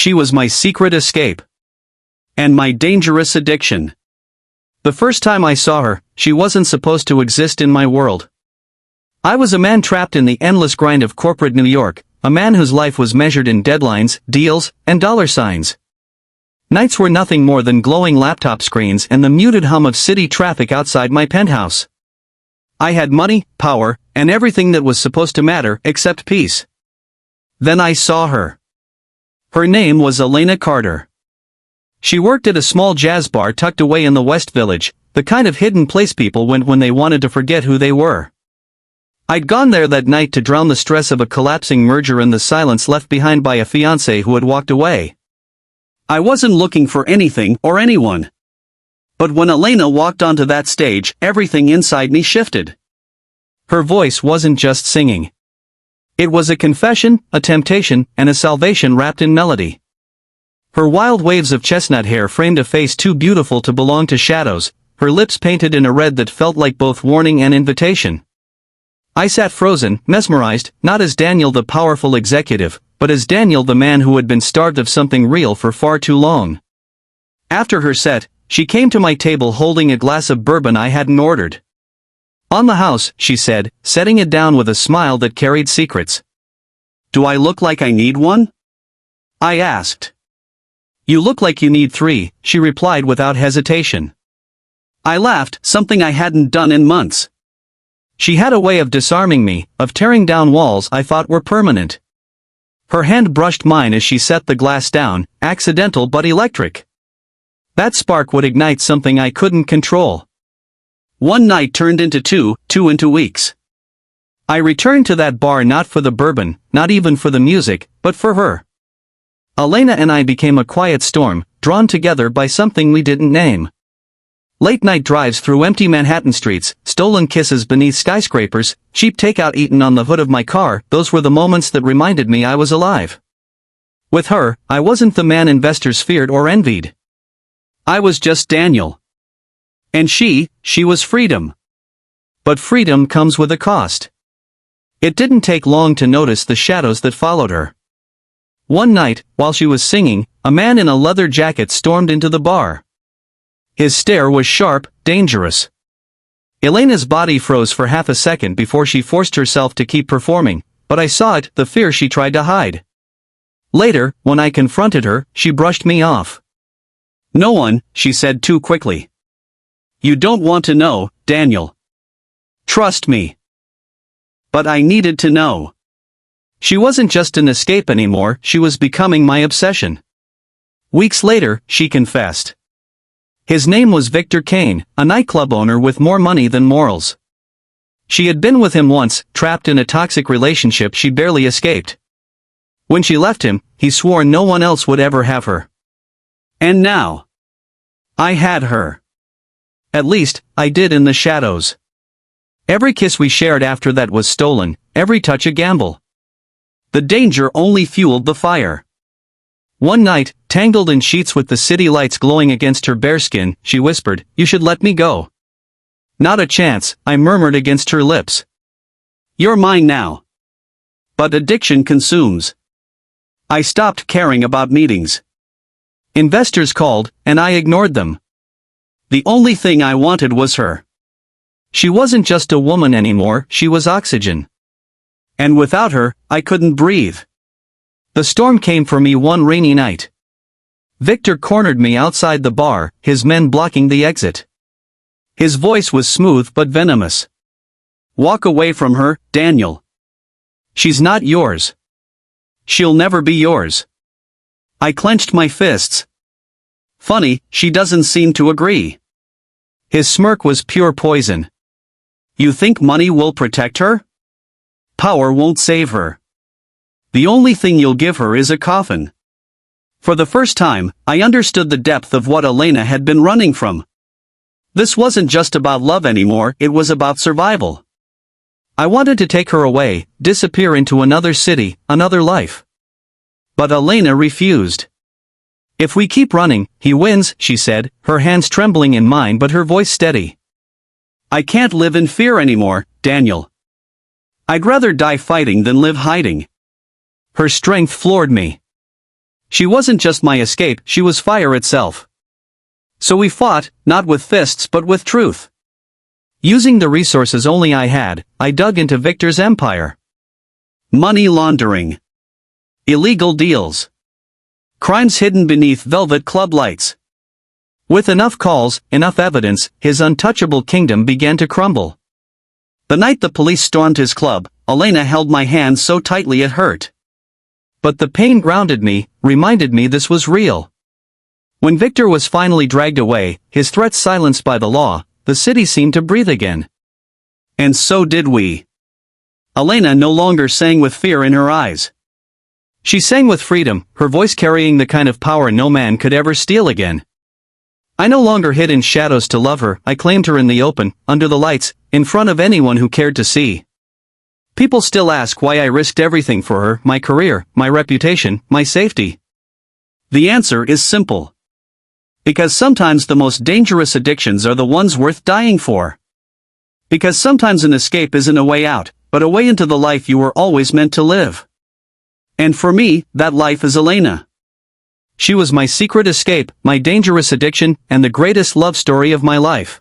She was my secret escape. And my dangerous addiction. The first time I saw her, she wasn't supposed to exist in my world. I was a man trapped in the endless grind of corporate New York, a man whose life was measured in deadlines, deals, and dollar signs. Nights were nothing more than glowing laptop screens and the muted hum of city traffic outside my penthouse. I had money, power, and everything that was supposed to matter except peace. Then I saw her. Her name was Elena Carter. She worked at a small jazz bar tucked away in the West Village, the kind of hidden place people went when they wanted to forget who they were. I'd gone there that night to drown the stress of a collapsing merger and the silence left behind by a fiancé who had walked away. I wasn't looking for anything or anyone. But when Elena walked onto that stage, everything inside me shifted. Her voice wasn't just singing. It was a confession, a temptation, and a salvation wrapped in melody. Her wild waves of chestnut hair framed a face too beautiful to belong to shadows, her lips painted in a red that felt like both warning and invitation. I sat frozen, mesmerized, not as Daniel the powerful executive, but as Daniel the man who had been starved of something real for far too long. After her set, she came to my table holding a glass of bourbon I hadn't ordered. "On the house," she said, setting it down with a smile that carried secrets. "Do I look like I need one?" I asked. "You look like you need 3, she replied without hesitation. I laughed, something I hadn't done in months. She had a way of disarming me, of tearing down walls I thought were permanent. Her hand brushed mine as she set the glass down, accidental but electric. That spark would ignite something I couldn't control. One night turned into two into weeks. I returned to that bar not for the bourbon, not even for the music, but for her. Elena and I became a quiet storm, drawn together by something we didn't name. Late-night drives through empty Manhattan streets, stolen kisses beneath skyscrapers, cheap takeout eaten on the hood of my car, those were the moments that reminded me I was alive. With her, I wasn't the man investors feared or envied. I was just Daniel. And she was freedom. But freedom comes with a cost. It didn't take long to notice the shadows that followed her. One night, while she was singing, a man in a leather jacket stormed into the bar. His stare was sharp, dangerous. Elena's body froze for half a second before she forced herself to keep performing, but I saw it, the fear she tried to hide. Later, when I confronted her, she brushed me off. "No one," she said too quickly. "You don't want to know, Daniel. Trust me." But I needed to know. She wasn't just an escape anymore, she was becoming my obsession. Weeks later, she confessed. His name was Victor Kane, a nightclub owner with more money than morals. She had been with him once, trapped in a toxic relationship she barely escaped. When she left him, he swore no one else would ever have her. And now, I had her. At least, I did in the shadows. Every kiss we shared after that was stolen, every touch a gamble. The danger only fueled the fire. One night, tangled in sheets with the city lights glowing against her bare skin, she whispered, "You should let me go." "Not a chance," I murmured against her lips. "You're mine now." But addiction consumes. I stopped caring about meetings. Investors called, and I ignored them. The only thing I wanted was her. She wasn't just a woman anymore, she was oxygen. And without her, I couldn't breathe. The storm came for me one rainy night. Victor cornered me outside the bar, his men blocking the exit. His voice was smooth but venomous. "Walk away from her, Daniel. She's not yours. She'll never be yours." I clenched my fists. "Funny, she doesn't seem to agree." His smirk was pure poison. "You think money will protect her? Power won't save her. The only thing you'll give her is a coffin." For the first time, I understood the depth of what Elena had been running from. This wasn't just about love anymore, it was about survival. I wanted to take her away, disappear into another city, another life. But Elena refused. "If we keep running, he wins," she said, her hands trembling in mine but her voice steady. "I can't live in fear anymore, Daniel. I'd rather die fighting than live hiding." Her strength floored me. She wasn't just my escape, she was fire itself. So we fought, not with fists but with truth. Using the resources only I had, I dug into Victor's empire. Money laundering. Illegal deals. Crimes hidden beneath velvet club lights. With enough calls, enough evidence, his untouchable kingdom began to crumble. The night the police stormed his club, Elena held my hand so tightly it hurt. But the pain grounded me, reminded me this was real. When Victor was finally dragged away, his threats silenced by the law, the city seemed to breathe again. And so did we. Elena no longer sang with fear in her eyes. She sang with freedom, her voice carrying the kind of power no man could ever steal again. I no longer hid in shadows to love her, I claimed her in the open, under the lights, in front of anyone who cared to see. People still ask why I risked everything for her, my career, my reputation, my safety. The answer is simple. Because sometimes the most dangerous addictions are the ones worth dying for. Because sometimes an escape isn't a way out, but a way into the life you were always meant to live. And for me, that life is Elena. She was my secret escape, my dangerous addiction, and the greatest love story of my life.